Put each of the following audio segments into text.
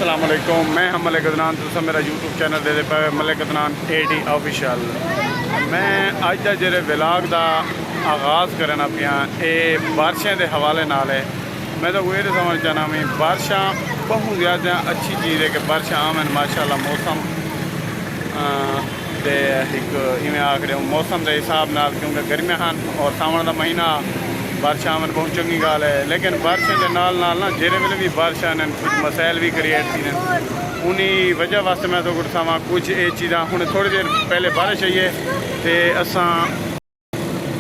अस्सलाम वालेकुम। मैं हम मलिक अदनान, तुम मेरा यूट्यूब चैनल दे पे मलिक अदनान AD ऑफिशियल। मैं अज का जो व्लॉग का आगाज़ करना पिया ये बारिशों के हवाले नाल है। मैं तो ये समझ चाहना भी बारिशां बहुत ज़्यादा अच्छी चीज़ है कि बारिशां आवन माशाअल्लाह। मौसम दे एक इवें आखिर मौसम के हिसाब नाल, क्योंकि गर्मियां हैं और सावन का महीना बारिश आवन बहुत चंगी गाल है। लेकिन बारिशों के नाल नाल ना जेरे वेले भी बारिश आने कुछ मसाइल भी क्रिएट थी उन्हीं वजह वास्ते मैं तो गुस्सावा कुछ ये चीज़ा हूँ थोड़ी देर पहले बारिश आई है तो असा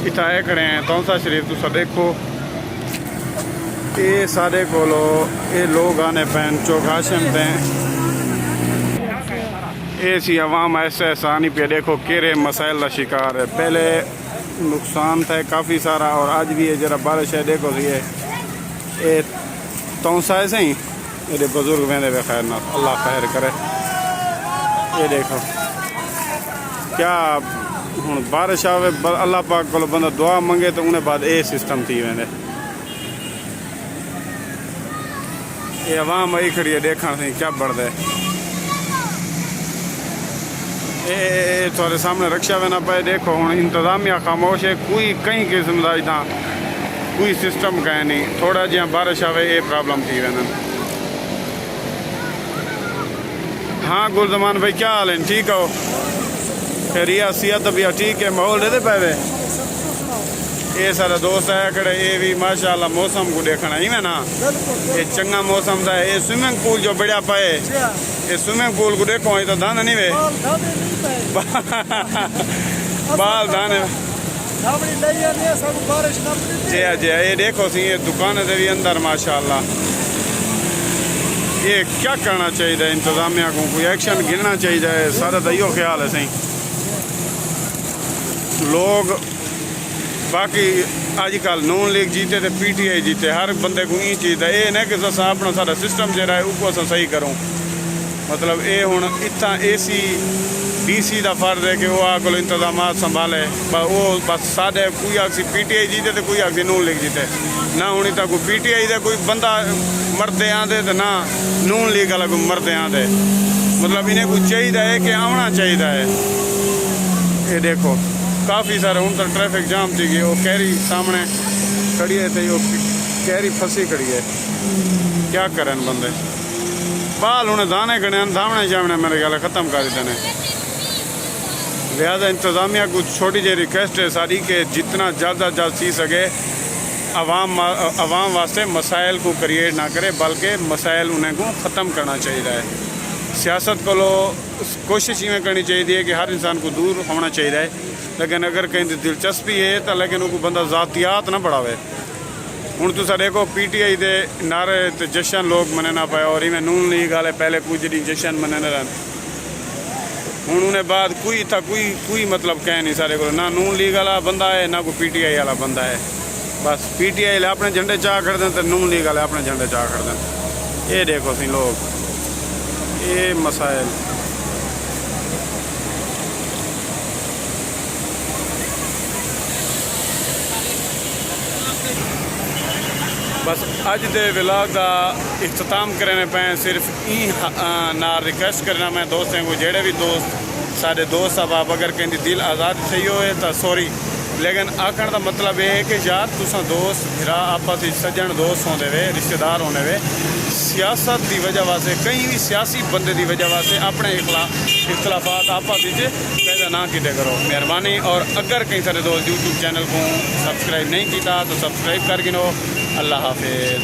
इतना आए खड़े हैं तौंसा शरीफ। तुसा देखो ये सारे कोलो ये लोग आने पैन चौगाशन पे ये सी अवाम ऐसा ऐसा नहीं पे। देखो केरे मसाइल का शिकार है। पहले नुकसान था काफ़ी सारा और आज भी है जरा बारिश है। देखो ये तौंसा है सही मेरे बुजुर्ग वेंदे वे खैर ना अल्लाह खैर करे। ये देखो क्या हूँ बारिश आवे अल्लाह पाक को बंदा दुआ मंगे तो उन्हें बाद ये सिस्टम थी वेंदे। ये अवाम आई खड़ी है देखा सी क्या बढ़ता है। ये थोड़े सामने रक्षा में ना पाए। देखो हूँ इंतजामिया खामोश है, कोई कई किस्म का इतना कोई सिस्टम कह नहीं। थोड़ा जिहा बारिश आवे ये प्रॉब्लम थी वैन। हाँ गुलजमान भाई क्या हाल है? ठीक हो? रिया सियात भी ठीक है? माहौल रहते पे ये सारा दोस्त आया खड़े ये भी माशाल्लाह मौसम को देखना ही मैं ना ये चंगा मौसम था। ये स्विमिंग पूल जो बढ़िया पाए ये स्विमिंग पूल को देखो ये तो दाना नहीं वे बाल दाने जी हाँ जी हाँ। ये देखो सी ये दुकान से भी अंदर माशाल्लाह। ये क्या करना चाहिए इंतजामिया को? कोई एक्शन गिनना चाहिए सारा तो यो ख्याल है सही लोग। बाकी अजकल नून लीग जीते तो PTI जीते हर बंदे को ये चीज़ है। ये ना कि अपना सारा सिस्टम जो है उसको सही करूँ। मतलब ये हूँ इतना AC DC का फर्ज है कि वो आको इंतजाम संभाले। वो बस साढ़े कोई आखसी PTI जीते तो कोई आखसी नून लीग जीते ना। हूँ इतना कोई PTI का कोई बंदा मरते आते तो ना नून लीग वाला कोई मरते आते। मतलब इन्हें कुछ चाहिए है कि आना चाहिए है। ये देखो काफ़ी सारे हूँ तो ट्रैफिक जाम थी गई। वो कैरी सामने खड़ी है तो वो कैरी फंसी खड़ी है। क्या करें बंदे बाल उन्हें दाने गणे धामने जामने मेरे ख्याल ख़त्म कर देने। लिहाजा इंतज़ामिया को छोटी जी रिक्वेस्ट है सारी कि जितना ज़्यादा सी सके अवाम वास्ते मसाइल को क्रिएट ना करे बल्कि मसाइल उन्हें को ख़त्म करना चाहिए है। सियासत को कोशिश इवें करनी चाहिए कि हर इंसान को दूर होना चाहिए है। लेकिन अगर कहीं दिलचस्पी है तो लेकिन वो बंदा ज़ातियात ना बढ़ावे। हूँ तुसा देखो PTI के नारे तो जश्न लोग मने ना पाए और इवें नून लीग वाले पहले कुछ डी जश्न मने न रहन। हूँ उन्हें बाद कोई था कोई मतलब कह नहीं सारे को ना नून लीग वाला बंदा है ना कोई PTI वाला बंदा है। बस PTI वाले अपने झंडे चाह कर दें तो नून लीग वाले अपने झंडे चाह कर दें। ये देखो सी लोग ये मसाइल। बस अज के व्लॉग का इख्तिताम करने पे सिर्फ ना रिक्वेस्ट करना मैं दोस्तों को जेड़े भी दोस्त सारे दोस्त अब अगर कहीं दिल आज़ाद सही हो तो सॉरी। लेकिन आखण का मतलब ये है कि यार तुसा दोस्त फिरा आपस सज्जन दोस्त होंगे वे रिश्तेदार होने वे सियासत की वजह वास्ते कहीं भी सियासी बंदे की वजह वास्ते अपने इख्तलाफात आपस पैदा ना किया करो मेहरबानी। और अगर कहीं सारे दोस्त यूट्यूब चैनल को सब्सक्राइब नहीं किया तो सब्सक्राइब कर गिनो। अल्लाह हाफिज़।